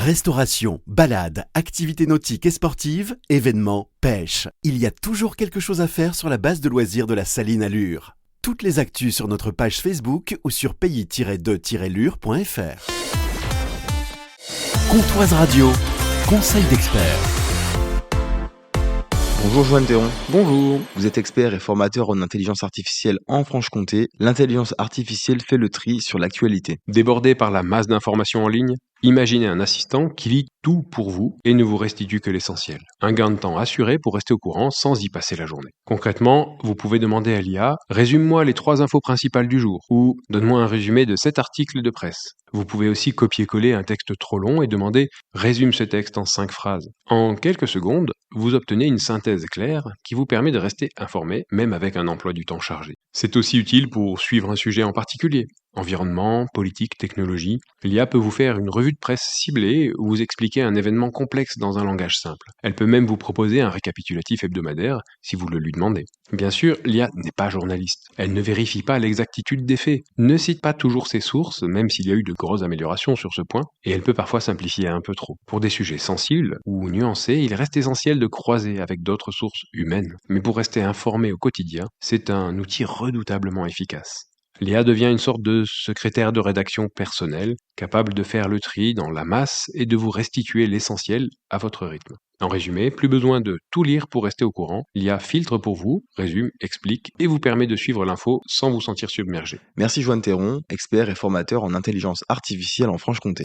Restauration, balades, activités nautiques et sportives, événements, pêche. Il y a toujours quelque chose à faire sur la base de loisirs de la Saline à Lure. Toutes les actus sur notre page Facebook ou sur pays-de-lure.fr. Comptoise Radio, conseil d'experts. Bonjour Joanne Théron. Bonjour. Vous êtes expert et formateur en intelligence artificielle en Franche-Comté. L'intelligence artificielle fait le tri sur l'actualité. Débordé par la masse d'informations en ligne, imaginez un assistant qui lit tout pour vous et ne vous restitue que l'essentiel. Un gain de temps assuré pour rester au courant sans y passer la journée. Concrètement, vous pouvez demander à l'IA « Résume-moi les 3 infos principales du jour » ou « Donne-moi un résumé de 7 articles de presse ». Vous pouvez aussi copier-coller un texte trop long et demander « Résume ce texte en 5 phrases ». En quelques secondes, vous obtenez une synthèse claire qui vous permet de rester informé, même avec un emploi du temps chargé. C'est aussi utile pour suivre un sujet en particulier. Environnement, politique, technologie. L'IA peut vous faire une revue de presse ciblée ou vous expliquer un événement complexe dans un langage simple. Elle peut même vous proposer un récapitulatif hebdomadaire si vous le lui demandez. Bien sûr, l'IA n'est pas journaliste. Elle ne vérifie pas l'exactitude des faits, ne cite pas toujours ses sources, même s'il y a eu de grosses améliorations sur ce point, et elle peut parfois simplifier un peu trop. Pour des sujets sensibles ou nuancés, il reste essentiel de croiser avec d'autres sources humaines. Mais pour rester informé au quotidien, c'est un outil redoutablement efficace. L'IA devient une sorte de secrétaire de rédaction personnel, capable de faire le tri dans la masse et de vous restituer l'essentiel à votre rythme. En résumé, plus besoin de tout lire pour rester au courant. L'IA filtre pour vous, résume, explique et vous permet de suivre l'info sans vous sentir submergé. Merci Joanne Théron, expert et formateur en intelligence artificielle en Franche-Comté.